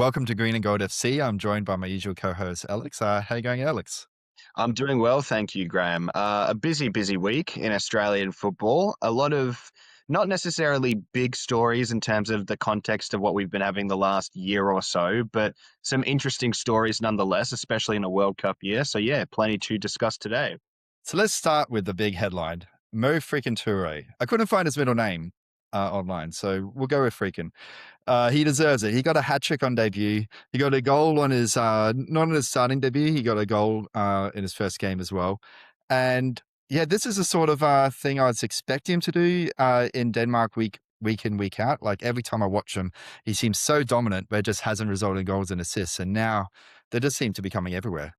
Welcome to Green and Gold FC. I'm joined by my usual co-host, Alex. How you going, Alex? I'm doing well, thank you, Graham. A busy week in Australian football. A lot of not necessarily big stories in terms of the context of what we've been having the last year or so, but some interesting stories nonetheless, especially in a World Cup year. So, yeah, plenty to discuss today. So let's start with the big headline. Mo freaking Touré. I couldn't find his middle name online, so we'll go with freaking. He deserves it. He got a hat trick on debut. He got a goal on his, not on his starting debut. He got a goal in his first game as well. And yeah, this is a sort of thing I was expecting him to do in Denmark week in, week out. Like every time I watch him, he seems so dominant, but it just hasn't resulted in goals and assists. And now they just seem to be coming everywhere.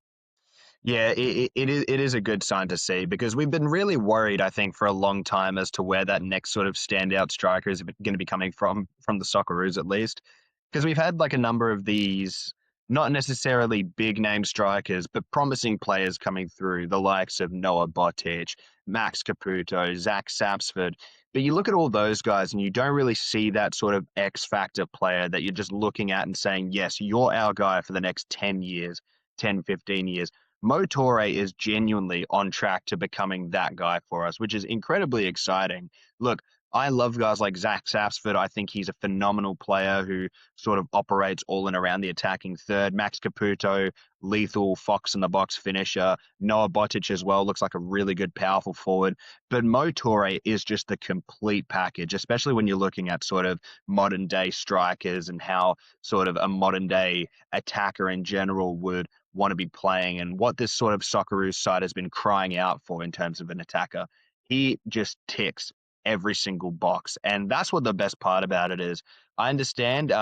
Yeah, it is a good sign to see because we've been really worried, I think, for a long time as to where that next sort of standout striker is going to be coming from the Socceroos at least. Because we've had like a number of these, not necessarily big name strikers, but promising players coming through, the likes of Noah Botic, Max Caputo, Zach Sapsford. But you look at all those guys and you don't really see that sort of X factor player that you're just looking at and saying, yes, you're our guy for the next 10 years, 10, 15 years. Mo Touré is genuinely on track to becoming that guy for us, which is incredibly exciting. Look, I love guys like Zach Sapsford. I think he's a phenomenal player who sort of operates all and around the attacking third. Max Caputo, lethal fox in the box finisher. Noah Botic as well looks like a really good, powerful forward. But Mo Touré is just the complete package, especially when you're looking at sort of modern day strikers and how sort of a modern day attacker in general would want to be playing and what this sort of Socceroos side has been crying out for in terms of an attacker. He just ticks every single box. And that's what the best part about it is. I understand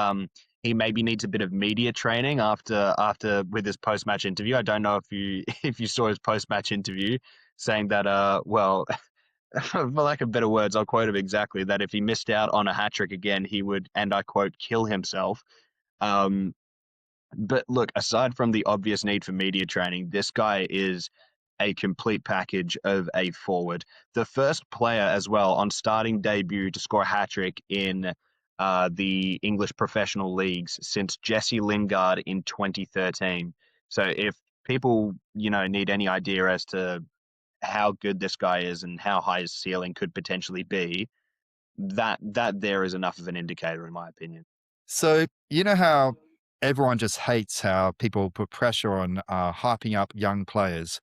he maybe needs a bit of media training after with his post match interview. I don't know if you if you saw his post match interview saying that well for lack of better words, I'll quote him exactly that if he missed out on a hat trick again, he would, and I quote, kill himself. Um, but look, aside from the obvious need for media training, this guy is a complete package of a forward. The first player as well on starting debut to score a hat trick in the English professional leagues since Jesse Lingard in 2013. So if people, need any idea as to how good this guy is and how high his ceiling could potentially be, that there is enough of an indicator, in my opinion. So you know how everyone just hates how people put pressure on hyping up young players.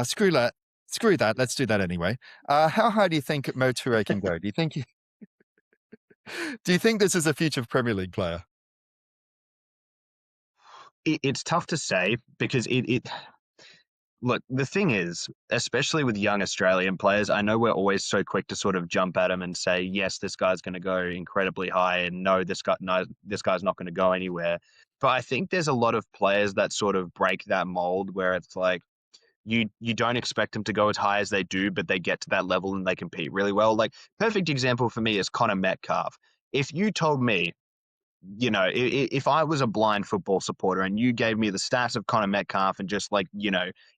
Screw that. Screw that. Let's do that anyway. How high do you think Mo Touré can go? Do you think this is a future Premier League player? It's tough to say because it look, the thing is, especially with young Australian players, I know we're always so quick to sort of jump at them and say, yes, this guy's going to go incredibly high, and no, this guy's not going to go anywhere. But I think there's a lot of players that sort of break that mold where it's like you don't expect them to go as high as they do, but they get to that level and they compete really well. Like perfect example for me is Connor Metcalf. If you told me if I was a blind football supporter and you gave me the stats of Connor Metcalf and just like,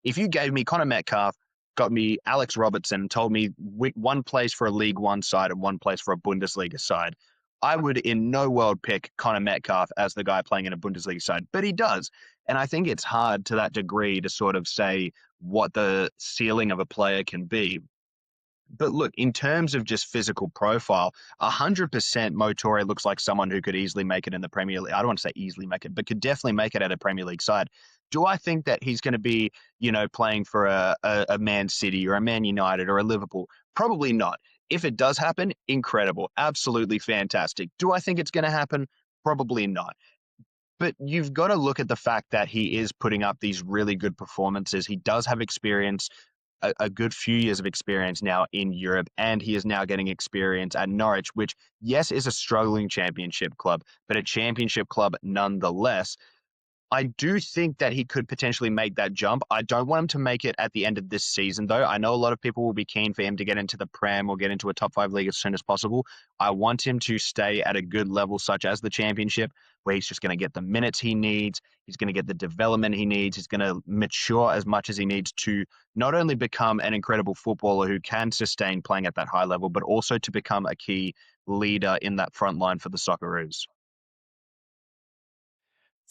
if you gave me Connor Metcalf, got me Alex Robertson, told me one place for a League One side and one place for a Bundesliga side, I would in no world pick Connor Metcalf as the guy playing in a Bundesliga side, but he does. And I think it's hard to that degree to sort of say what the ceiling of a player can be. But look, in terms of just physical profile, 100% Mo Touré looks like someone who could easily make it in the Premier League. I don't want to say easily make it, but could definitely make it at a Premier League side. Do I think that he's going to be, playing for a Man City or a Man United or a Liverpool? Probably not. If it does happen, incredible. Absolutely fantastic. Do I think it's going to happen? Probably not. But you've got to look at the fact that he is putting up these really good performances. He does have experience, a good few years of experience now in Europe, and he is now getting experience at Norwich, which, yes, is a struggling championship club, but a championship club nonetheless. I do think that he could potentially make that jump. I don't want him to make it at the end of this season, though. I know a lot of people will be keen for him to get into the Prem or get into a top five league as soon as possible. I want him to stay at a good level, such as the Championship, where he's just going to get the minutes he needs. He's going to get the development he needs. He's going to mature as much as he needs to not only become an incredible footballer who can sustain playing at that high level, but also to become a key leader in that front line for the Socceroos.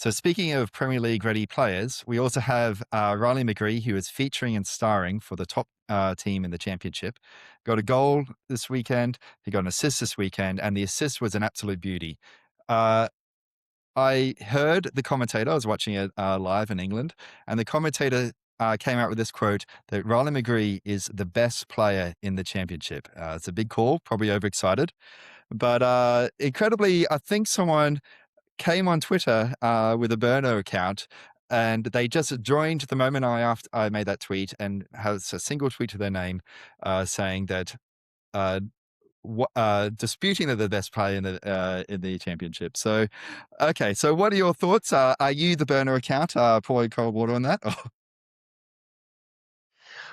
So speaking of Premier League ready players, we also have Riley McGree, who is featuring and starring for the top team in the championship. Got a goal this weekend. He got an assist this weekend, and the assist was an absolute beauty. Uh, I heard the commentator. I was watching it live in England, and the commentator came out with this quote that Riley McGree is the best player in the championship. It's a big call, probably overexcited, but incredibly, I think someone came on Twitter with a burner account, and they just joined the moment I made that tweet, and has a single tweet to their name saying that uh, disputing that they're the best player in the championship. So, okay, so what are your thoughts? Are you the burner account? Pouring cold water on that?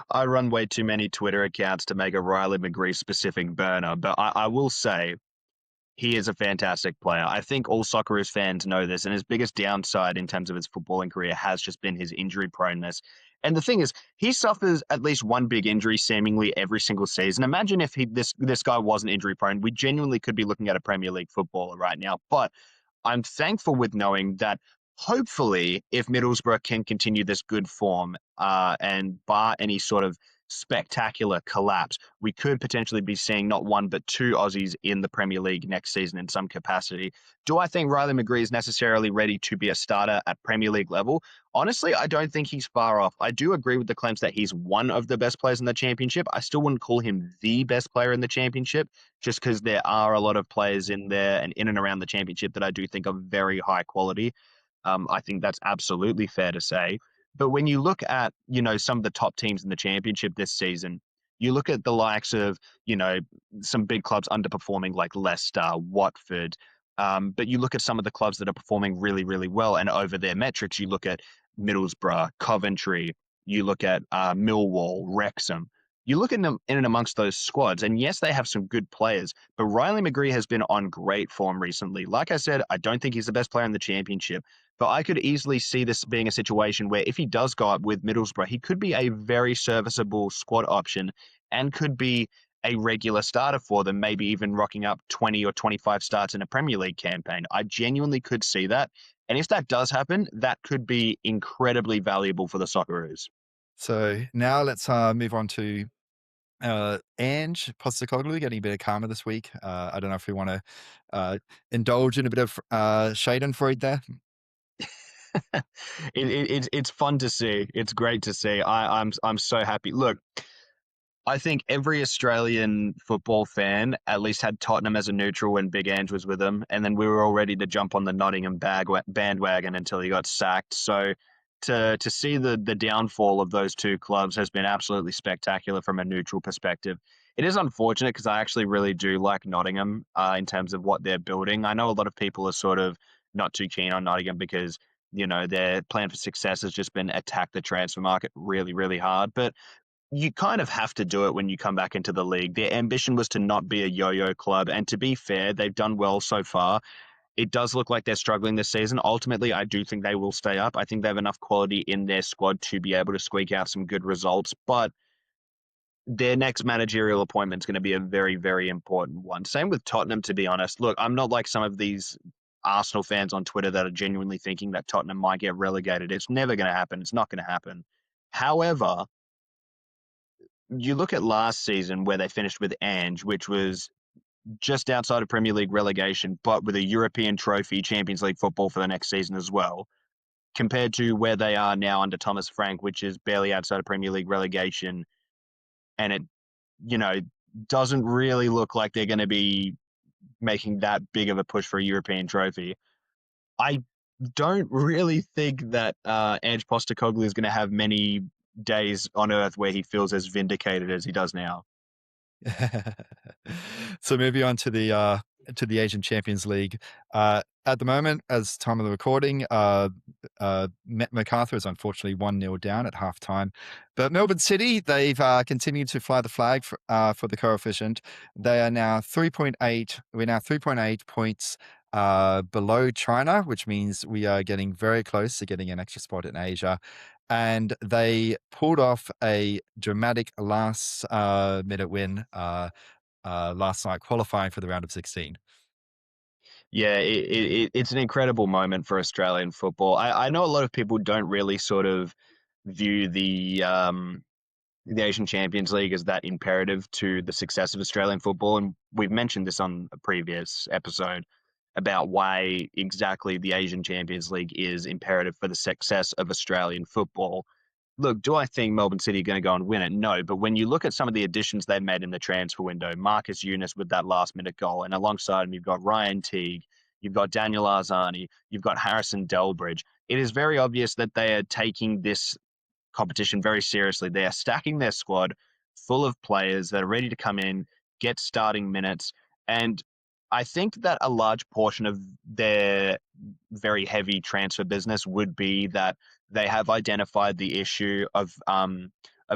I run way too many Twitter accounts to make a Riley McGree specific burner, but I will say he is a fantastic player. I think all Socceroos fans know this, and his biggest downside in terms of his footballing career has just been his injury proneness. And the thing is, he suffers at least one big injury seemingly every single season. Imagine if this guy wasn't injury prone. We genuinely could be looking at a Premier League footballer right now. But I'm thankful with knowing that hopefully, if Middlesbrough can continue this good form and bar any sort of spectacular collapse, we could potentially be seeing not one but two Aussies in the Premier League next season in some capacity. Do I think Riley McGree is necessarily ready to be a starter at Premier League level? Honestly, I don't think he's far off. I do agree with the claims that he's one of the best players in the championship. I still wouldn't call him the best player in the championship, just because there are a lot of players in there and in and around the championship that I do think are very high quality. I think that's absolutely fair to say. But when you look at, some of the top teams in the championship this season, you look at the likes of, some big clubs underperforming like Leicester, Watford. But you look at some of the clubs that are performing really, really well, and over their metrics, you look at Middlesbrough, Coventry, you look at Millwall, Wrexham. You look in and amongst those squads, and yes, they have some good players, but Riley McGree has been on great form recently. Like I said, I don't think he's the best player in the championship, but I could easily see this being a situation where if he does go up with Middlesbrough, he could be a very serviceable squad option and could be a regular starter for them, maybe even rocking up 20 or 25 starts in a Premier League campaign. I genuinely could see that. And if that does happen, that could be incredibly valuable for the Socceroos. So now let's move on to Ange Postecoglou getting a bit of karma this week. I don't know if we want to indulge in a bit of Schadenfreude there. It's fun to see. It's great to see. I'm so happy. Look, I think every Australian football fan at least had Tottenham as a neutral when Big Ange was with them, and then we were all ready to jump on the Nottingham bandwagon until he got sacked. So to see the downfall of those two clubs has been absolutely spectacular from a neutral perspective. It is unfortunate because I actually really do like Nottingham in terms of what they're building. I know a lot of people are sort of not too keen on Nottingham because their plan for success has just been attack the transfer market really, really hard, but you kind of have to do it when you come back into the league. Their ambition was to not be a yo-yo club, and to be fair, they've done well so far. It does look like they're struggling this season. Ultimately, I do think they will stay up. I think they have enough quality in their squad to be able to squeak out some good results, but their next managerial appointment is going to be a very, very important one. Same with Tottenham, to be honest. Look, I'm not like some of these Arsenal fans on Twitter that are genuinely thinking that Tottenham might get relegated. It's never going to happen. It's not going to happen. However, you look at last season where they finished with Ange, which was just outside of Premier League relegation, but with a European trophy, Champions League football for the next season as well, compared to where they are now under Thomas Frank, which is barely outside of Premier League relegation. And it, you know, doesn't really look like they're going to be making that big of a push for a European trophy. I don't really think that Ange Postecoglou is going to have many days on earth where he feels as vindicated as he does now. So moving on to the Asian Champions League. At the moment, as time of the recording, MacArthur is unfortunately 1-0 down at halftime. But Melbourne City, they've continued to fly the flag for the coefficient. They are now 3.8. We're now 3.8 points below China, which means we are getting very close to getting an extra spot in Asia. And they pulled off a dramatic last minute win last night, qualifying for the round of 16. Yeah, it's an incredible moment for Australian football. I know a lot of people don't really sort of view the Asian Champions League as that imperative to the success of Australian football, and we've mentioned this on a previous episode about why exactly the Asian Champions League is imperative for the success of Australian football. Look, do I think Melbourne City are going to go and win it? No. But when you look at some of the additions they've made in the transfer window, Marcus Eunice with that last minute goal, and alongside him, you've got Ryan Teague, you've got Daniel Arzani, you've got Harrison Delbridge. It is very obvious that they are taking this competition very seriously. They are stacking their squad full of players that are ready to come in, get starting minutes. And I think that a large portion of their very heavy transfer business would be that they have identified the issue of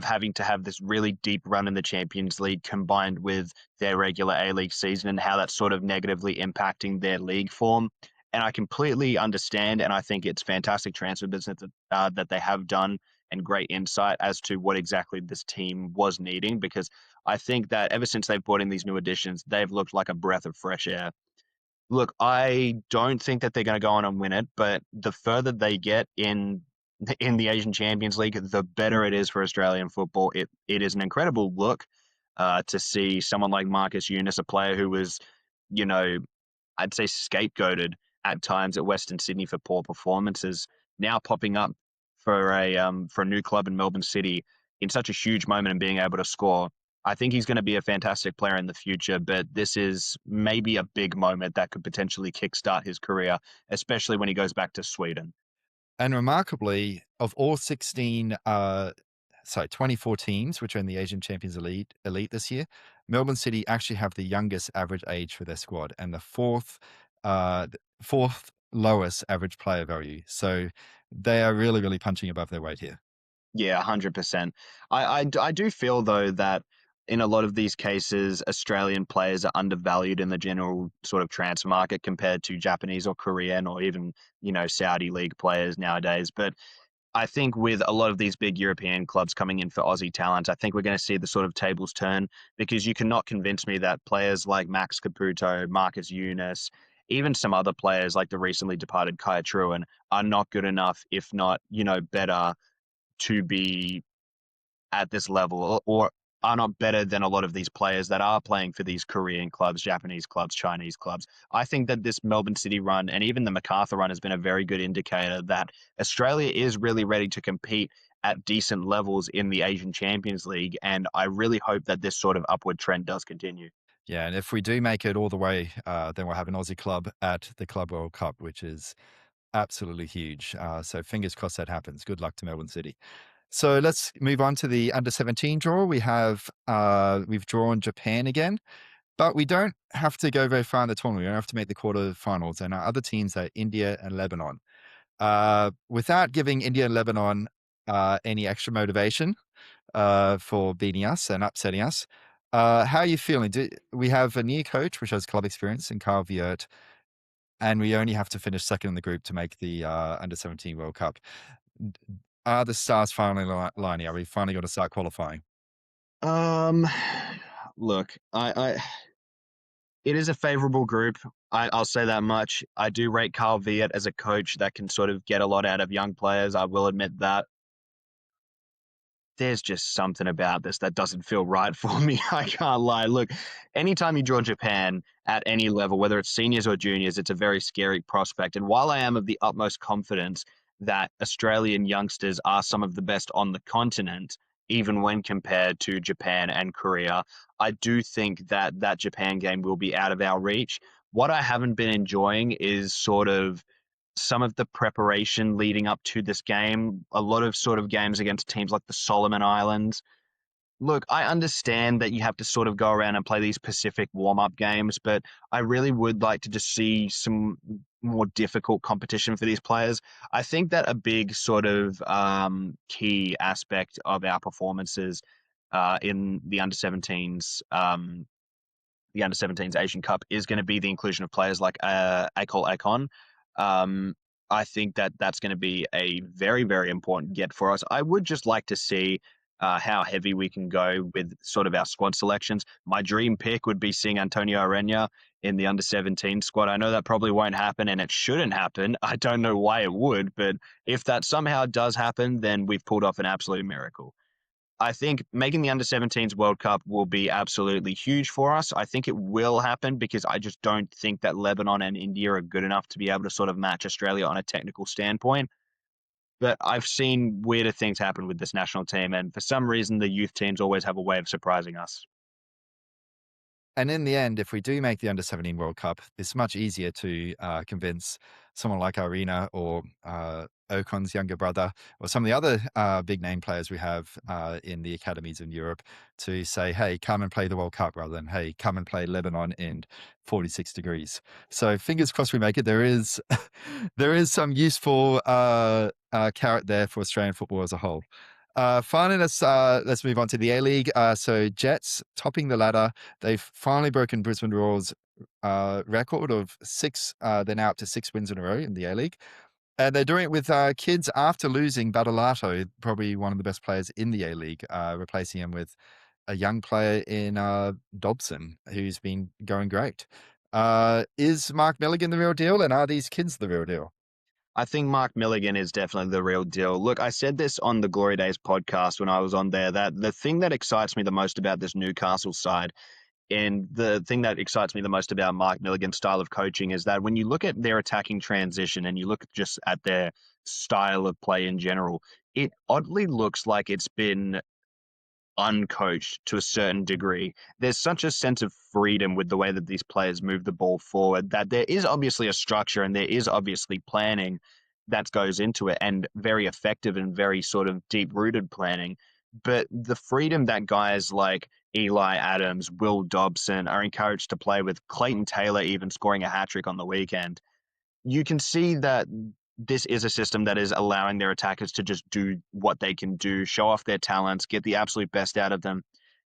having to have this really deep run in the Champions League combined with their regular A-League season and how that's sort of negatively impacting their league form. And I completely understand, and I think it's fantastic transfer business that they have done and great insight as to what exactly this team was needing, because I think that ever since they've brought in these new additions, they've looked like a breath of fresh air. Look, I don't think that they're going to go on and win it, but the further they get in the Asian Champions League, the better it is for Australian football. It is an incredible look to see someone like Marcus Eunice, a player who was, you know, I'd say scapegoated at times at Western Sydney for poor performances, now popping up for a new club in Melbourne City in such a huge moment and being able to score. I think he's going to be a fantastic player in the future, but this is maybe a big moment that could potentially kickstart his career, especially when he goes back to Sweden. And remarkably, of all 24 teams, which are in the Asian Champions Elite this year, Melbourne City actually have the youngest average age for their squad and the fourth lowest average player value. So they are really, really punching above their weight here. Yeah, 100%. I do feel, though, that in a lot of these cases, Australian players are undervalued in the general sort of transfer market compared to Japanese or Korean or even, Saudi league players nowadays. But I think with a lot of these big European clubs coming in for Aussie talent, I think we're going to see the sort of tables turn, because you cannot convince me that players like Max Caputo, Marcus Eunice, even some other players like the recently departed Kai Truan are not good enough, if not, better to be at this level, or are not better than a lot of these players that are playing for these Korean clubs, Japanese clubs, Chinese clubs. I think that this Melbourne City run and even the MacArthur run has been a very good indicator that Australia is really ready to compete at decent levels in the Asian Champions League. And I really hope that this sort of upward trend does continue. Yeah, and if we do make it all the way, then we'll have an Aussie club at the Club World Cup, which is absolutely huge. So fingers crossed that happens. Good luck to Melbourne City. So let's move on to the under 17 draw. We've drawn Japan again, but we don't have to go very far in the tournament. We don't have to make the quarterfinals. And our other teams are India and Lebanon. Without giving India and Lebanon any extra motivation for beating us and upsetting us, how are you feeling? We have a new coach, which has club experience, in Carl Viert, and we only have to finish second in the group to make the under 17 World Cup. Are the stars finally lining? Are we finally going to start qualifying? Um, Look, it is a favorable group. I'll say that much. I do rate Carl Viet as a coach that can sort of get a lot out of young players. I will admit that. There's just something about this that doesn't feel right for me. I can't lie. Look, anytime you draw Japan at any level, whether it's seniors or juniors, it's a very scary prospect. And while I am of the utmost confidence that Australian youngsters are some of the best on the continent, even when compared to Japan and Korea, I do think that that Japan game will be out of our reach. What I haven't been enjoying is sort of some of the preparation leading up to this game, a lot of sort of games against teams like the Solomon Islands. Look, I understand that you have to sort of go around and play these Pacific warm-up games, but I really would like to just see some more difficult competition for these players. I think that a big sort of key aspect of our performances in the under 17s Asian Cup is going to be the inclusion of players like Akol Akon. Um, I think that that's going to be a very, very important get for us. I would just like to see how heavy we can go with sort of our squad selections. My dream pick would be seeing Antonio Arena in the under 17 squad. I know that probably won't happen and it shouldn't happen. I don't know why it would, but if that somehow does happen, then we've pulled off an absolute miracle. I think making the under 17s World Cup will be absolutely huge for us. I think it will happen because I just don't think that Lebanon and India are good enough to be able to sort of match Australia on a technical standpoint. But I've seen weirder things happen with this national team, and for some reason, the youth teams always have a way of surprising us. And in the end, if we do make the under 17 World Cup, it's much easier to convince someone like Arena or Ocon's younger brother or some of the other big name players we have in the academies in Europe to say, hey, come and play the World Cup rather than, hey, come and play Lebanon in 46 degrees. So fingers crossed we make it. There is there is some useful carrot there for Australian football as a whole. Finally, let's move on to the A League. So Jets topping the ladder. They've finally broken Brisbane Roar's record of 6. They're now up to 6 wins in a row in the A League, and they're doing it with kids after losing Badalato, probably one of the best players in the A League, replacing him with a young player in Dobson, who's been going great. Is Mark Milligan the real deal, and are these kids the real deal? I think Mark Milligan is definitely the real deal. Look, I said this on the Glory Days podcast when I was on there, that the thing that excites me the most about this Newcastle side and the thing that excites me the most about Mark Milligan's style of coaching is that when you look at their attacking transition and you look just at their style of play in general, it oddly looks like it's been uncoached to a certain degree. There's such a sense of freedom with the way that these players move the ball forward that there is obviously a structure and there is obviously planning that goes into it, and very effective and very sort of deep rooted planning. But the freedom that guys like Eli Adams, Will Dobson are encouraged to play with, Clayton Taylor even scoring a hat trick on the weekend, you can see that this is a system that is allowing their attackers to just do what they can do, show off their talents, get the absolute best out of them.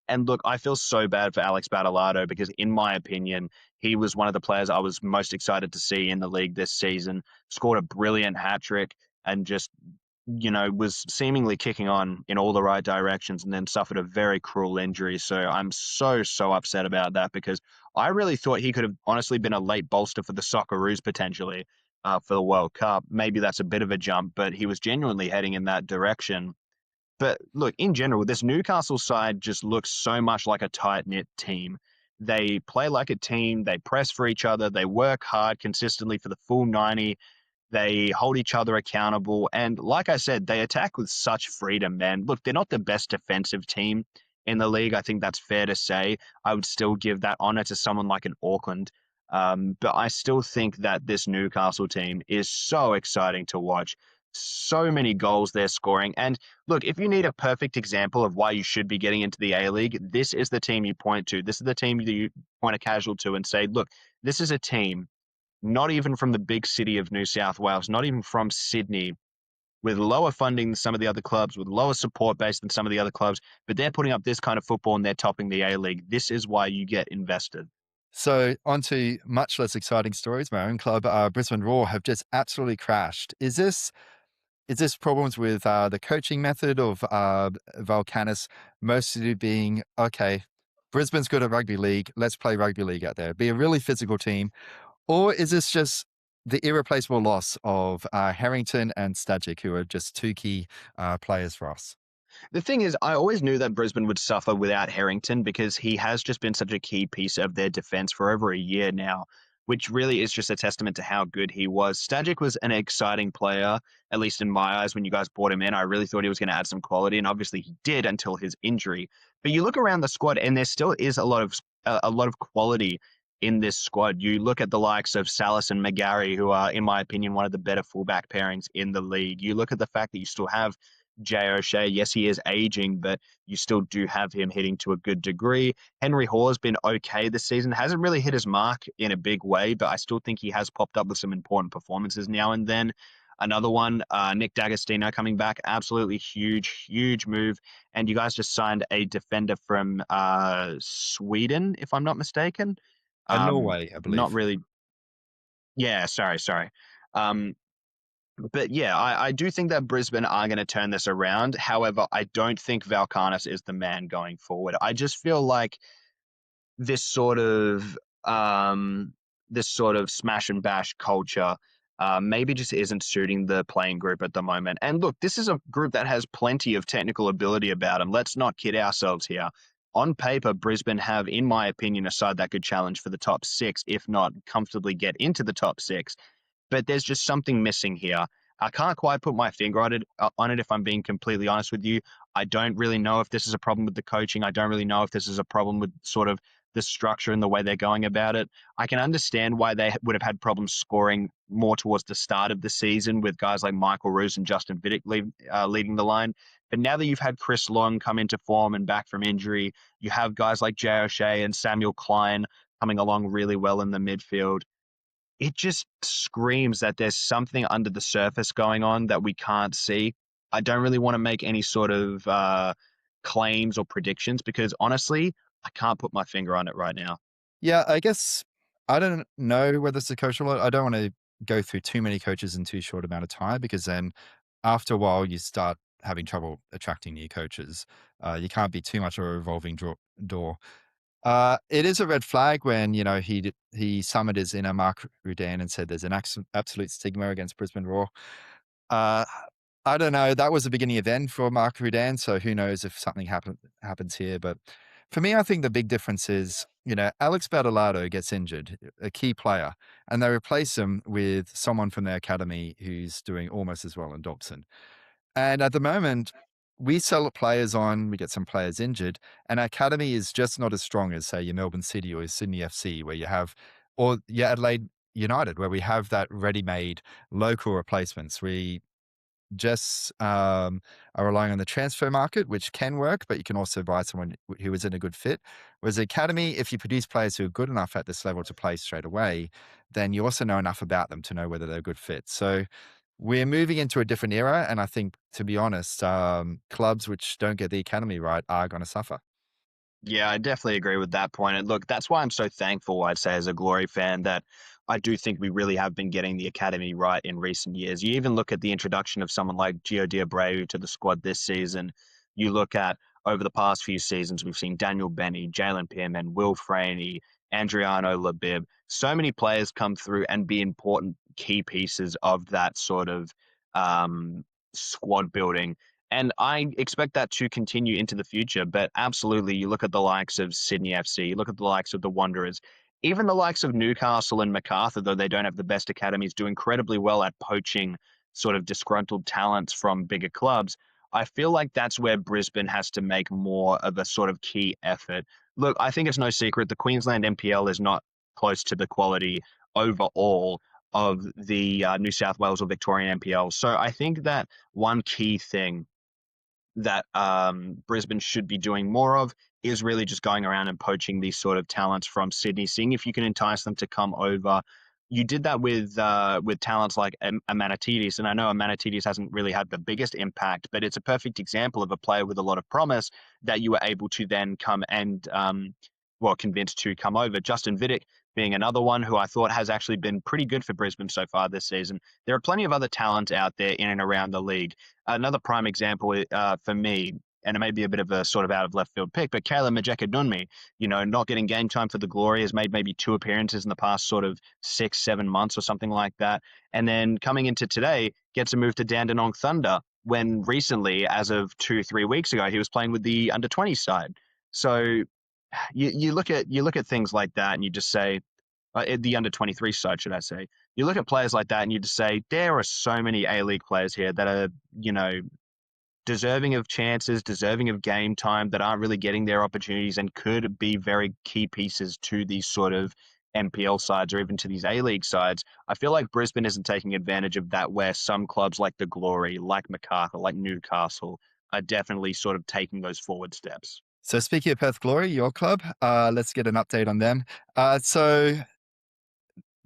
And look, I feel so bad for Alex Badalato because, in my opinion, he was one of the players I was most excited to see in the league this season. Scored a brilliant hat trick and just, was seemingly kicking on in all the right directions and then suffered a very cruel injury. So I'm so, so upset about that because I really thought he could have honestly been a late bolster for the Socceroos potentially for the World Cup. Maybe that's a bit of a jump, but he was genuinely heading in that direction. But look, in general, this Newcastle side just looks so much like a tight-knit team. They play like a team, they press for each other, they work hard consistently for the full 90, they hold each other accountable. And like I said, they attack with such freedom, man. Look, they're not the best defensive team in the league. I think that's fair to say. I would still give that honor to someone like an Auckland. But I still think that this Newcastle team is so exciting to watch. So many goals they're scoring. And look, if you need a perfect example of why you should be getting into the A League, this is the team you point to. This is the team that you point a casual to and say, look, this is a team not even from the big city of New South Wales, not even from Sydney, with lower funding than some of the other clubs, with lower support base than some of the other clubs, but they're putting up this kind of football and they're topping the A League. This is why you get invested. So, on to much less exciting stories. My own club, Brisbane Roar, have just absolutely crashed. Is this problems with the coaching method of Volcanis, mostly being, okay, Brisbane's good at rugby league, let's play rugby league out there, be a really physical team? Or is this just the irreplaceable loss of Harrington and Stajic, who are just two key players for us? The thing is, I always knew that Brisbane would suffer without Harrington because he has just been such a key piece of their defense for over a year now, which really is just a testament to how good he was. Stajic was an exciting player, at least in my eyes, when you guys brought him in. I really thought he was going to add some quality, and obviously he did until his injury. But you look around the squad, and there still is a lot of quality in this squad. You look at the likes of Salas and McGarry, who are, in my opinion, one of the better fullback pairings in the league. You look at the fact that you still have Jay O'Shea. Yes, he is aging, but you still do have him hitting to a good degree. Henry Hall's been okay this season. Hasn't really hit his mark in a big way, but I still think he has popped up with some important performances now and then. Another one, Nick D'Agostino coming back. Absolutely huge, huge move. And you guys just signed a defender from Sweden, if I'm not mistaken. Norway, I Not believe. really. Yeah, sorry. Um, but yeah, I do think that Brisbane are going to turn this around. However, I don't think Valkanis is the man going forward. I just feel like this sort of um, this sort of smash and bash culture maybe just isn't suiting the playing group at the moment. And look, this is a group that has plenty of technical ability about them. Let's not kid ourselves here. On paper, Brisbane have, in my opinion, a side that could challenge for the top six, if not comfortably get into the top six. But there's just something missing here. I can't quite put my finger on it if I'm being completely honest with you. I don't really know if this is a problem with the coaching. I don't really know if this is a problem with sort of the structure and the way they're going about it. I can understand why they would have had problems scoring more towards the start of the season with guys like Michael Krslovic and Justin Vidic leading the line. But now that you've had Chris Long come into form and back from injury, you have guys like Jay O'Shea and Samuel Klein coming along really well in the midfield. It just screams that there's something under the surface going on that we can't see. I don't really want to make any sort of claims or predictions because honestly, I can't put my finger on it right now. Yeah, I guess I don't know whether it's a coach or not. I don't want to go through too many coaches in too short amount of time because then after a while you start having trouble attracting new coaches. You can't be too much of a revolving door. It is a red flag when he summoned his inner Mark Rudan and said there's an absolute stigma against Brisbane Roar. Uh, I don't know. That was the beginning of the end for Mark Rudan, so who knows if something happens here. But for me, I think the big difference is, Alex Badalado gets injured, a key player, and they replace him with someone from their academy who's doing almost as well in Dobson. And at the moment, we sell players on, we get some players injured, and our academy is just not as strong as, say, your Melbourne City or your Sydney FC, where you have, or your Adelaide United, where we have that ready-made local replacements. We just are relying on the transfer market, which can work, but you can also buy someone who is in a good fit. Whereas the academy, if you produce players who are good enough at this level to play straight away, then you also know enough about them to know whether they're a good fit. So we're moving into a different era, and I think, to be honest, clubs which don't get the academy right are going to suffer. Yeah, I definitely agree with that point. And look, that's why I'm so thankful, I'd say, as a Glory fan, that I do think we really have been getting the academy right in recent years. You even look at the introduction of someone like Gio Diabreu to the squad this season. You look at over the past few seasons, we've seen Daniel Benny, Jalen Pearman, Will Franey, Adriano Labib. So many players come through and be important key pieces of that sort of um, squad building. And I expect that to continue into the future. But absolutely, you look at the likes of Sydney FC, you look at the likes of the Wanderers, even the likes of Newcastle and Macarthur, though they don't have the best academies, do incredibly well at poaching sort of disgruntled talents from bigger clubs. I feel like that's where Brisbane has to make more of a sort of key effort. Look, I think it's no secret the Queensland NPL is not close to the quality overall of the New South Wales or Victorian NPL. So I think that one key thing that Brisbane should be doing more of is really just going around and poaching these sort of talents from Sydney, seeing if you can entice them to come over. You did that with talents like Amanatidis, and I know Amanatidis hasn't really had the biggest impact, but it's a perfect example of a player with a lot of promise that you were able to then come and convince to come over. Justin Vidic being another one who I thought has actually been pretty good for Brisbane so far this season. There are plenty of other talent out there in and around the league. Another prime example for me, and it may be a bit of a sort of out of left field pick, but Caleb Majeka-Nunmi, not getting game time for the Glory, has made maybe 2 appearances in the past sort of 6-7 months or something like that. And then coming into today, gets a move to Dandenong Thunder when recently, as of 2-3 weeks ago, he was playing with the under 20 side. So you look at things like that and you just say, the under 23 side, should I say. You look at players like that and you just say, there are so many A-League players here that are, deserving of chances, deserving of game time, that aren't really getting their opportunities and could be very key pieces to these sort of NPL sides or even to these A-League sides. I feel like Brisbane isn't taking advantage of that, where some clubs like the Glory, like Macarthur, like Newcastle are definitely sort of taking those forward steps. So speaking of Perth Glory, your club, let's get an update on them. So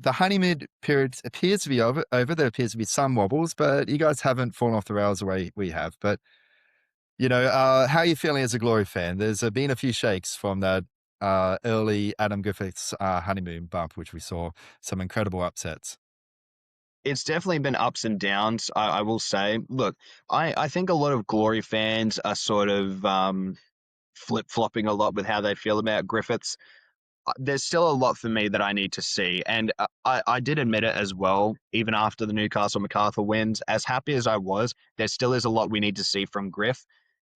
the honeymoon period appears to be over. There appears to be some wobbles, but you guys haven't fallen off the rails the way we have. But, how are you feeling as a Glory fan? There's been a few shakes from that early Adam Griffiths honeymoon bump, which we saw some incredible upsets. It's definitely been ups and downs, I will say. Look, I think a lot of Glory fans are sort of flip flopping a lot with how they feel about Griffiths. there's still a lot for me that I need to see. And I did admit it as well, even after the Newcastle MacArthur wins. As happy as I was, there still is a lot we need to see from Griff.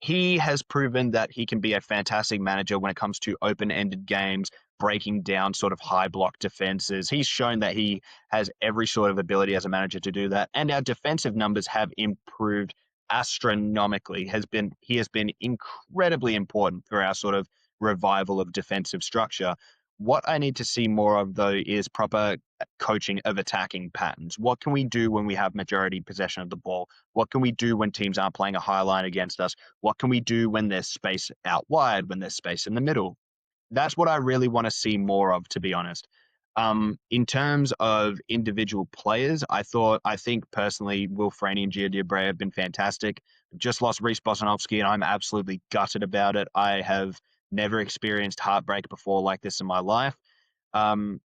He has proven that he can be a fantastic manager when it comes to open ended games, breaking down sort of high block defenses. He's shown that he has every sort of ability as a manager to do that. And our defensive numbers have improved astronomically. He has been incredibly important for our sort of revival of defensive structure. What I need to see more of, though, is proper coaching of attacking patterns. What can we do when we have majority possession of the ball? What can we do when teams aren't playing a high line against us? What can we do when there's space out wide, when there's space in the middle? That's what I really want to see more of, to be honest. In terms of individual players, I think personally, Will Franey and Gio Diabre have been fantastic. Just lost Reece Bosanovsky, and I'm absolutely gutted about it. I have never experienced heartbreak before like this in my life. Um,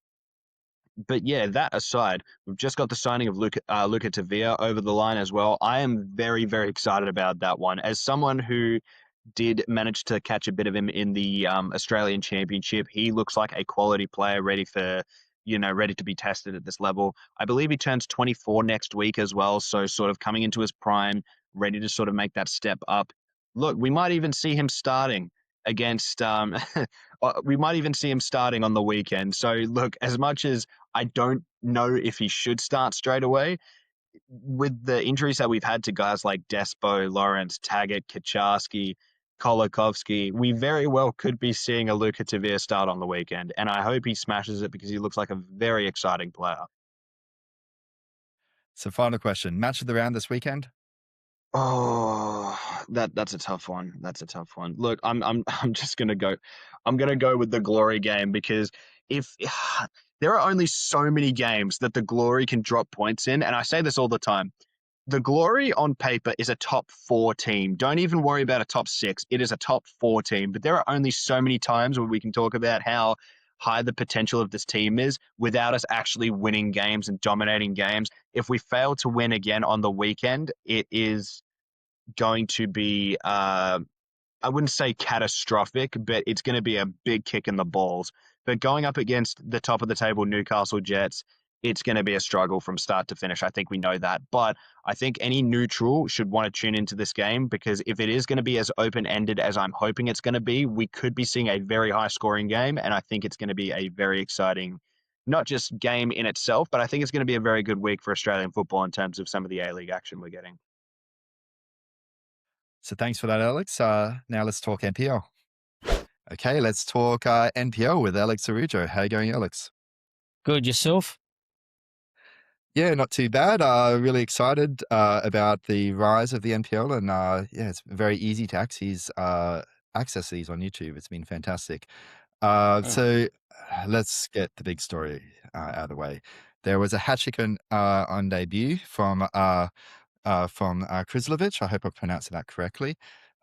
but yeah, that aside, we've just got the signing of Luca Tavia over the line as well. I am very, very excited about that one. As someone who did manage to catch a bit of him in the Australian Championship. He looks like a quality player, ready to be tested at this level. I believe he turns 24 next week as well, so sort of coming into his prime, ready to sort of make that step up. Look, we might even see him starting against. We might even see him starting on the weekend. So look, as much as I don't know if he should start straight away, with the injuries that we've had to guys like Despo, Lawrence, Taggart, Kaczarski, Kolakovsky, we very well could be seeing a Luca Tavir start on the weekend. And I hope he smashes it because he looks like a very exciting player. So, final question: match of the round this weekend? Oh, that's a tough one. That's a tough one. Look, I'm just gonna go. I'm gonna go with the Glory game because if there are only so many games that the Glory can drop points in, and I say this all the time. The Glory on paper is a top 4 team. Don't even worry about a top 6. It is a top 4 team. But there are only so many times where we can talk about how high the potential of this team is without us actually winning games and dominating games. If we fail to win again on the weekend, it is going to be I wouldn't say catastrophic, but it's going to be a big kick in the balls. But going up against the top of the table Newcastle Jets, it's going to be a struggle from start to finish. I think we know that. But I think any neutral should want to tune into this game because if it is going to be as open-ended as I'm hoping it's going to be, we could be seeing a very high-scoring game. And I think it's going to be a very exciting, not just game in itself, but I think it's going to be a very good week for Australian football in terms of some of the A-League action we're getting. So, thanks for that, Alex. Now let's talk NPL. Okay, let's talk NPL with Alex Arujo. How you going, Alex? Good, yourself? Yeah, not too bad. Really excited about the rise of the NPL, and yeah, it's very easy to access these on YouTube. It's been fantastic. Oh. So let's get the big story out of the way. There was a hat trick on debut from Krslovic. I hope I pronounced that correctly.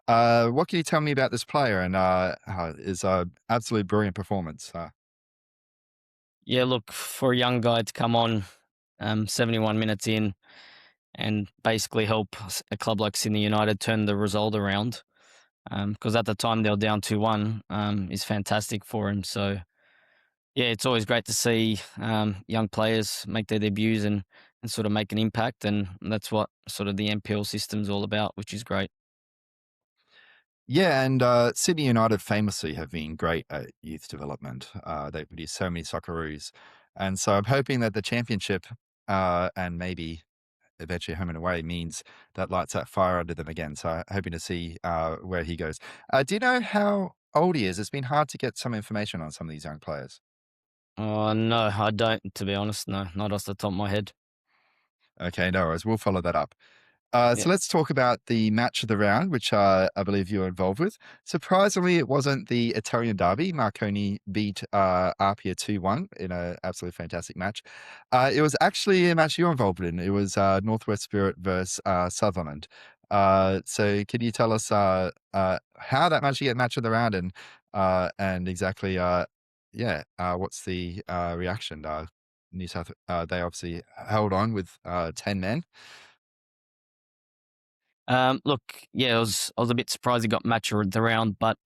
What can you tell me about this player and his absolute brilliant performance? Yeah, look, for a young guy to come on 71 minutes in and basically help a club like Sydney United turn the result around, because at the time they were down 2-1, is fantastic for him. So, yeah, it's always great to see young players make their debuts and sort of make an impact. And that's what sort of the NPL system's all about, which is great. Yeah, and Sydney United famously have been great at youth development. They produce so many Socceroos. And so I'm hoping that the championship and maybe eventually home and away means that lights that fire under them again. So hoping to see where he goes. Do you know how old he is? It's been hard to get some information on some of these young players. Oh, no, I don't, to be honest. No, not off the top of my head. Okay, no worries. We'll follow that up. Yeah. So let's talk about the match of the round, which I believe you were involved with. Surprisingly, it wasn't the Italian derby. Marconi beat Apia 2-1 in an absolutely fantastic match. It was actually a match you were involved in. It was Northwest Spirit versus Sutherland. So can you tell us how that match you get match of the round and exactly, what's the reaction? New South, they obviously held on with 10 men. Look, yeah, I was a bit surprised he got match of the round, but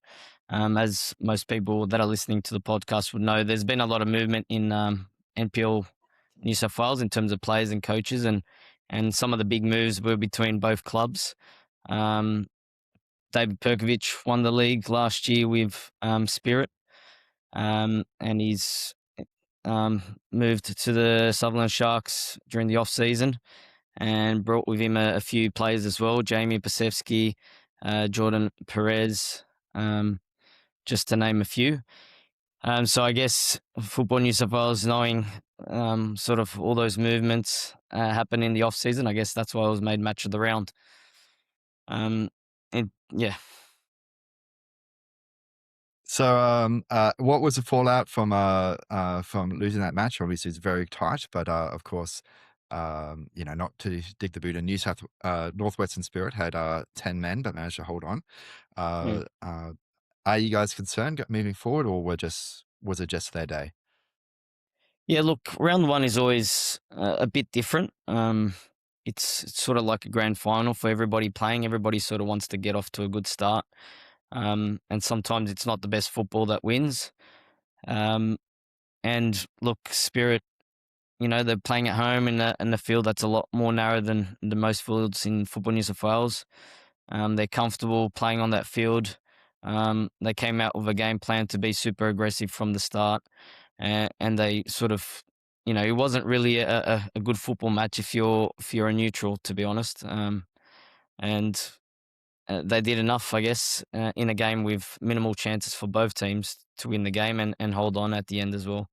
As most people that are listening to the podcast would know, there's been a lot of movement in NPL New South Wales in terms of players and coaches, and some of the big moves were between both clubs. David Perkovic won the league last year with Spirit, and he's moved to the Sutherland Sharks during the off season, and brought with him a few players as well: Jamie Pasevsky, Jordan Perez, just to name a few. So I guess Football New South Wales, knowing sort of all those movements happen in the off season, I guess that's why it was made match of the round. Yeah. So, what was the fallout from losing that match? Obviously, it's very tight, but of course, not to dig the boot. And Northwestern Spirit had 10 men, but managed to hold on. Are you guys concerned moving forward, or was it just their day? Yeah, look, round one is always a bit different. It's sort of like a grand final for everybody playing. Everybody sort of wants to get off to a good start. And sometimes it's not the best football that wins. And look, Spirit, they're playing at home in the field that's a lot more narrow than the most fields in Football New South Wales. They're comfortable playing on that field. They came out with a game plan to be super aggressive from the start, and they sort of, it wasn't really a good football match if you're a neutral, to be honest. And they did enough, I guess, in a game with minimal chances for both teams to win the game and hold on at the end as well.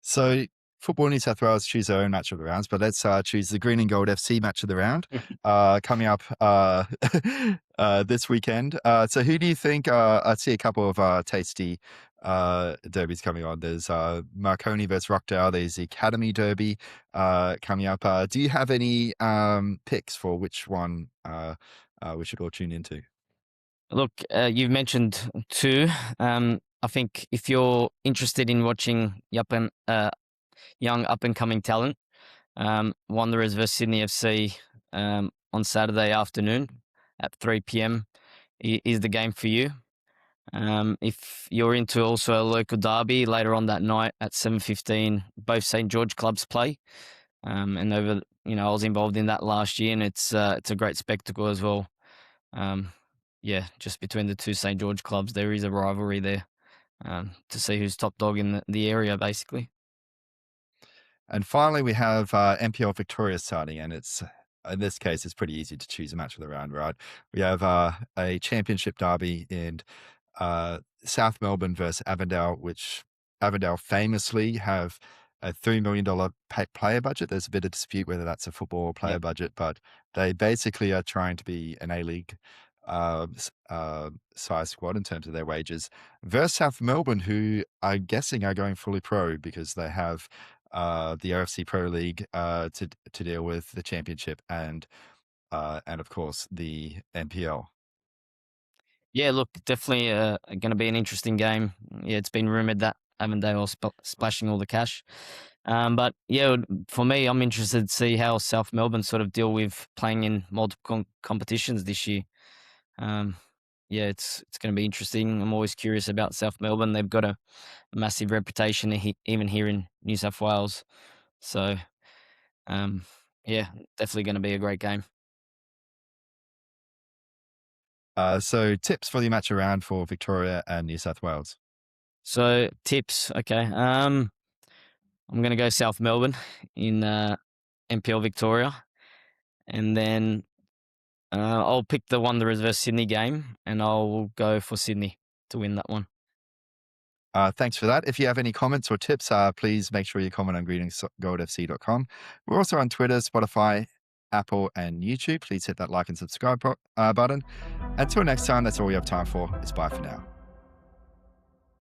So, Football New South Wales choose their own match of the rounds, but let's choose the Green and Gold FC match of the round coming up this weekend. So, who do you think? I see a couple of tasty derbies coming on. There's Marconi versus Rockdale. There's the Academy Derby coming up. Do you have any picks for which one we should all tune into? Look, you've mentioned two. I think if you're interested in watching young up-and-coming talent, Wanderers versus Sydney FC on Saturday afternoon at 3 p.m. is the game for you. If you're into also a local derby later on that night at 7:15, both St. George clubs play. And I was involved in that last year, and it's a great spectacle as well. Just between the two St. George clubs, there is a rivalry there to see who's top dog in the area, basically. And finally, we have NPL Victoria starting, and in this case, it's pretty easy to choose a match of the round, right? We have a championship derby in South Melbourne versus Avondale, which Avondale famously have a $3 million player budget. There's a bit of dispute whether that's a football player budget, but they basically are trying to be an A-League size squad in terms of their wages, versus South Melbourne, who I'm guessing are going fully pro because they have the OFC Pro League to deal with, the championship, and of course the NPL. Yeah, look, definitely going to be an interesting game. Yeah, it's been rumoured that Avondale are splashing all the cash. But yeah, for me, I'm interested to see how South Melbourne sort of deal with playing in multiple competitions this year. It's going to be interesting. I'm always curious about South Melbourne. They've got a massive reputation even here in New South Wales. So, definitely going to be a great game. So tips for the match around for Victoria and New South Wales. So tips, okay. I'm going to go South Melbourne in NPL Victoria, and then I'll pick the Wanderers versus Sydney game, and I'll go for Sydney to win that one. Thanks for that. If you have any comments or tips, please make sure you comment on greenandgoldfc.com. We're also on Twitter, Spotify, Apple, and YouTube. Please hit that like and subscribe button. Until next time, that's all we have time for. It's bye for now.